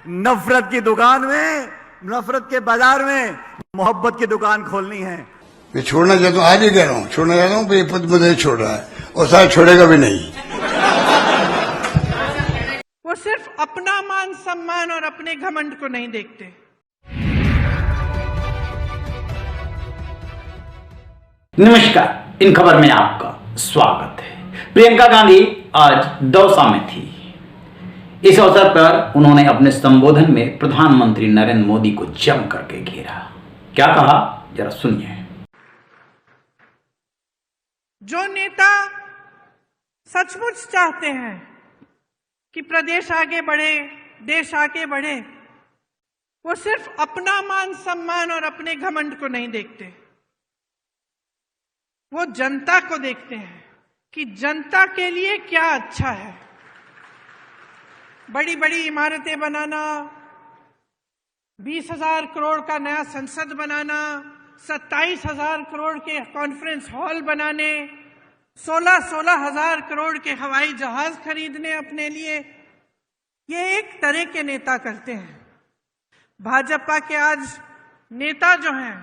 नफरत की दुकान में, नफरत के बाजार में मोहब्बत की दुकान खोलनी है। मैं छोड़ना चाहता हूँ, आज ही कह रहा हूँ, छोड़ना चाहता हूँ, ये पद मुझे छोड़ रहा है और शायद छोड़ेगा भी नहीं। वो सिर्फ अपना मान सम्मान और अपने घमंड को नहीं देखते। नमस्कार, इन खबर में आपका स्वागत है। प्रियंका गांधी आज दौसा में थी। इस अवसर पर उन्होंने अपने संबोधन में प्रधानमंत्री नरेंद्र मोदी को जम करके घेरा। क्या कहा, जरा सुनिए। जो नेता सचमुच चाहते हैं कि प्रदेश आगे बढ़े, देश आगे बढ़े, वो सिर्फ अपना मान सम्मान और अपने घमंड को नहीं देखते। वो जनता को देखते हैं कि जनता के लिए क्या अच्छा है। बड़ी बड़ी इमारतें बनाना, 20,000 करोड़ का नया संसद बनाना, 27,000 करोड़ के कॉन्फ्रेंस हॉल बनाने, 16,000 करोड़ के हवाई जहाज खरीदने अपने लिए, ये एक तरह के नेता करते हैं। भाजपा के आज नेता जो हैं,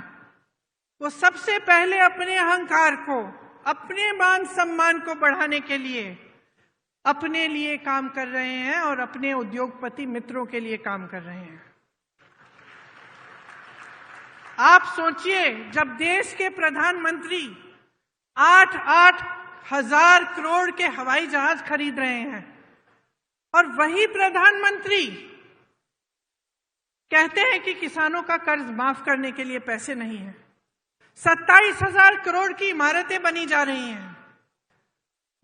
वो सबसे पहले अपने अहंकार को, अपने मान सम्मान को बढ़ाने के लिए अपने लिए काम कर रहे हैं और अपने उद्योगपति मित्रों के लिए काम कर रहे हैं। आप सोचिए, जब देश के प्रधानमंत्री 8-8 हजार करोड़ के हवाई जहाज खरीद रहे हैं और वही प्रधानमंत्री कहते हैं कि किसानों का कर्ज माफ करने के लिए पैसे नहीं है, 27,000 करोड़ की इमारतें बनी जा रही हैं,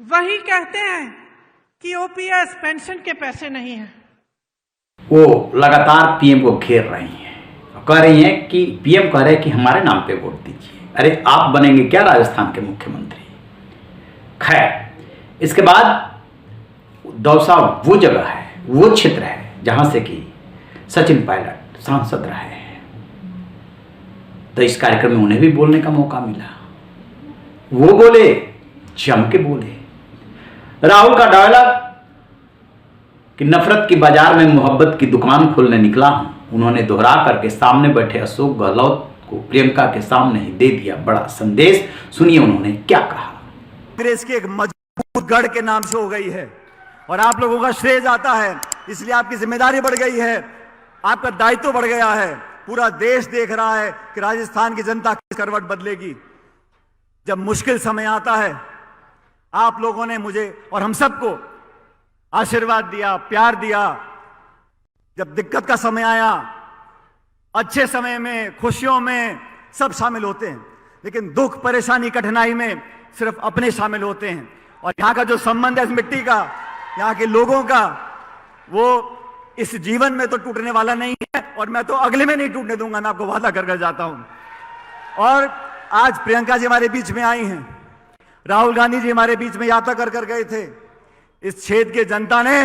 वही कहते हैं कि ओपीएस पेंशन के पैसे नहीं हैं। वो लगातार पीएम को घेर रही हैं, कह रही हैं कि पीएम कह रहे हैं कि हमारे नाम पे वोट दीजिए। अरे आप बनेंगे क्या राजस्थान के मुख्यमंत्री? खैर, इसके बाद दौसा वो जगह है, वो क्षेत्र है जहां से कि सचिन पायलट सांसद रहे हैं। तो इस कार्यक्रम में उन्हें भी बोलने का मौका मिला। वो बोले, जम के बोले। राहुल का डायलॉग कि नफरत की बाजार में मोहब्बत की दुकान खोलने निकला हूं, उन्होंने दोहरा करके सामने बैठे अशोक गहलोत को प्रियंका के सामने ही दे दिया बड़ा संदेश। सुनिए उन्होंने क्या कहा। कांग्रेस की एक मजबूत गढ़ के नाम से हो गई है और आप लोगों का श्रेय जाता है, इसलिए आपकी जिम्मेदारी बढ़ गई है, आपका दायित्व बढ़ गया है। पूरा देश देख रहा है कि राजस्थान की जनता किस करवट बदलेगी। जब मुश्किल समय आता है, आप लोगों ने मुझे और हम सबको आशीर्वाद दिया, प्यार दिया। जब दिक्कत का समय आया, अच्छे समय में, खुशियों में सब शामिल होते हैं, लेकिन दुख, परेशानी, कठिनाई में सिर्फ अपने शामिल होते हैं। और यहां का जो संबंध है इस मिट्टी का, यहां के लोगों का, वो इस जीवन में तो टूटने वाला नहीं है और मैं तो अगले में नहीं टूटने दूंगा, मैं आपको वादा कर जाता हूं। और आज प्रियंका जी हमारे बीच में आई हैं, राहुल गांधी जी हमारे बीच में यात्रा कर गए थे। इस क्षेत्र के जनता ने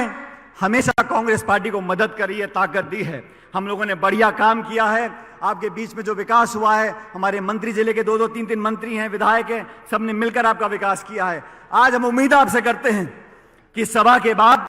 हमेशा कांग्रेस पार्टी को मदद करी है, ताकत दी है। हम लोगों ने बढ़िया काम किया है। आपके बीच में जो विकास हुआ है, हमारे मंत्री, जिले के 2-2, 3-3 मंत्री हैं, विधायक हैं, सबने मिलकर आपका विकास किया है। आज हम उम्मीद आपसे करते हैं कि सभा के बाद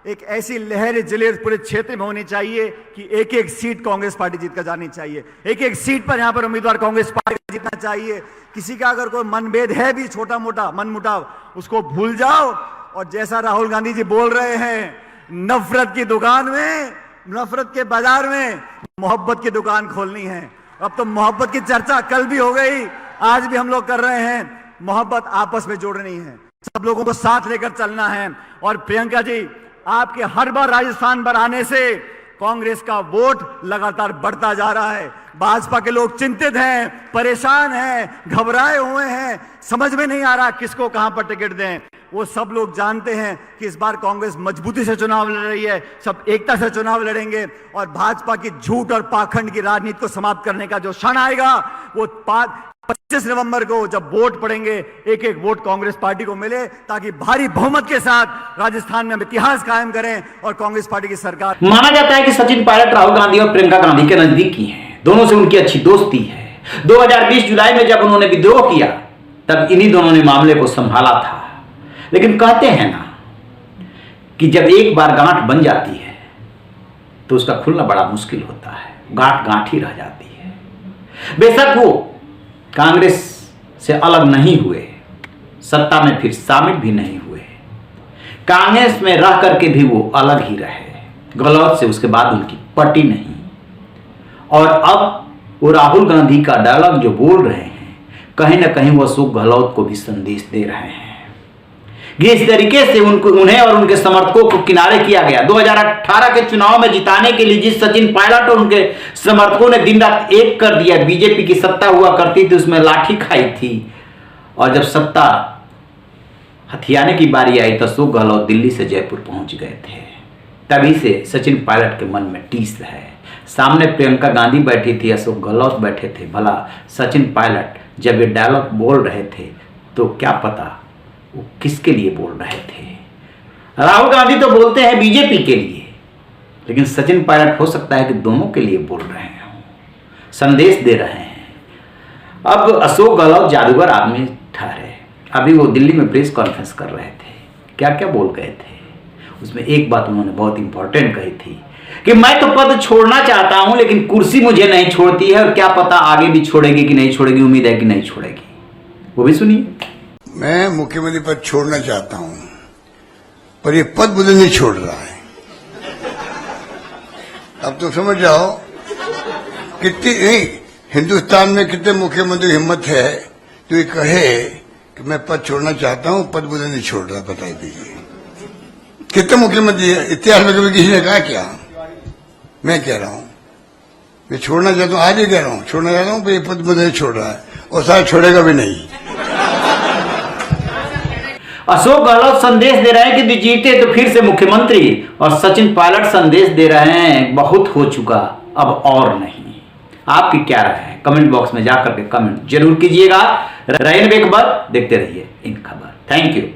एक ऐसी लहर जिले पूरे क्षेत्र में होनी चाहिए कि एक एक सीट कांग्रेस पार्टी जीत कर जानी चाहिए। एक एक सीट पर यहां पर उम्मीदवार कांग्रेस पार्टी जीतना चाहिए। किसी का अगर कोई मनभेद है भी, छोटा मोटा मनमुटाव, उसको भूल जाओ और जैसा राहुल गांधी जी बोल रहे हैं, नफरत की दुकान में, नफरत के बाजार में मोहब्बत की दुकान खोलनी है। अब तो मोहब्बत की चर्चा कल भी हो गई, आज भी हम लोग कर रहे हैं। मोहब्बत आपस में जोड़नी है, सब लोगों को साथ लेकर चलना है। और प्रियंका जी, आपके हर बार राजस्थान पर आने से कांग्रेस का वोट लगातार बढ़ता जा रहा है। भाजपा के लोग चिंतित हैं, परेशान हैं, घबराए हुए हैं, समझ में नहीं आ रहा किसको कहां पर टिकट दें। वो सब लोग जानते हैं कि इस बार कांग्रेस मजबूती से चुनाव लड़ रही है, सब एकता से चुनाव लड़ेंगे और भाजपा की झूठ और पाखंड की राजनीति को समाप्त करने का जो क्षण आएगा, वो 25 नवंबर को जब वोट पड़ेंगे, एक एक वोट कांग्रेस पार्टी को मिले, ताकि भारी बहुमत के साथ राजस्थान में हम इतिहास कायम करें और कांग्रेस पार्टी की सरकार। माना जाता है कि सचिन पायलट राहुल गांधी और प्रियंका गांधी के नजदीकी हैं, दोनों से उनकी अच्छी दोस्ती है। 2020 जुलाई में जब उन्होंने विद्रोह किया, तब इन्हीं दोनों ने मामले को संभाला था। लेकिन कहते हैं ना कि जब एक बार गांठ बन जाती है तो उसका खुलना बड़ा मुश्किल होता है, गांठ गांठ ही रह जाती है। बेशक वो कांग्रेस से अलग नहीं हुए, सत्ता में फिर शामिल भी नहीं हुए, कांग्रेस में रह करके भी वो अलग ही रहे, गहलोत से उसके बाद उनकी पटी नहीं। और अब वो राहुल गांधी का डायलॉग जो बोल रहे हैं, कहीं ना कहीं वो अशोक गहलोत को भी संदेश दे रहे हैं। जिस तरीके से उन्हें और उनके समर्थकों को किनारे किया गया 2018 के चुनाव में जिताने के लिए, जिस सचिन पायलट और उनके समर्थकों ने दिन रात एक कर दिया, बीजेपी की सत्ता हुआ करती थी उसमें लाठी खाई थी, और जब सत्ता हथियाने की बारी आई तो अशोक गहलोत दिल्ली से जयपुर पहुंच गए थे। तभी से सचिन पायलट के मन में टीस है। सामने प्रियंका गांधी बैठी थी, अशोक गहलोत बैठे थे। भला सचिन पायलट जब ये डायलॉग बोल रहे थे तो क्या पता वो किसके लिए बोल रहे थे। राहुल गांधी तो बोलते हैं बीजेपी के लिए, लेकिन सचिन पायलट हो सकता है कि दोनों के लिए बोल रहे हैं, संदेश दे रहे हैं। अब अशोक गहलोत जादूगर आदमी ठहरे। अभी वो दिल्ली में प्रेस कॉन्फ्रेंस कर रहे थे, क्या क्या बोल गए थे। उसमें एक बात उन्होंने बहुत इंपॉर्टेंट कही थी कि मैं तो पद छोड़ना चाहता हूं, लेकिन कुर्सी मुझे नहीं छोड़ती है, और क्या पता आगे भी छोड़ेगी कि नहीं छोड़ेगी, उम्मीद है कि नहीं छोड़ेगी। वो भी सुनिए। मैं मुख्यमंत्री पद छोड़ना चाहता हूं, पर ये पद मुझे नहीं छोड़ रहा है। अब तो समझ जाओ कितनी हिंदुस्तान में कितने मुख्यमंत्री हिम्मत है तो ये कहे कि मैं पद छोड़ना चाहता हूं, पद मुझे नहीं छोड़ रहा। बता दीजिए कितने मुख्यमंत्री है इतिहास में, कभी किसी ने कहा क्या? मैं कह रहा हूं मैं छोड़ना चाहता हूं, आज ही कह रहा हूं छोड़ना चाहता हूं, ये पद मुझे नहीं छोड़ रहा है और शायद छोड़ेगा भी नहीं। अशोक गहलोत संदेश दे रहे हैं कि जीते तो फिर से मुख्यमंत्री, और सचिन पायलट संदेश दे रहे हैं बहुत हो चुका, अब और नहीं। आपकी क्या राय है? कमेंट बॉक्स में जाकर के कमेंट जरूर कीजिएगा। रहीन बेखबर, देखते रहिए इन खबर। Thank you.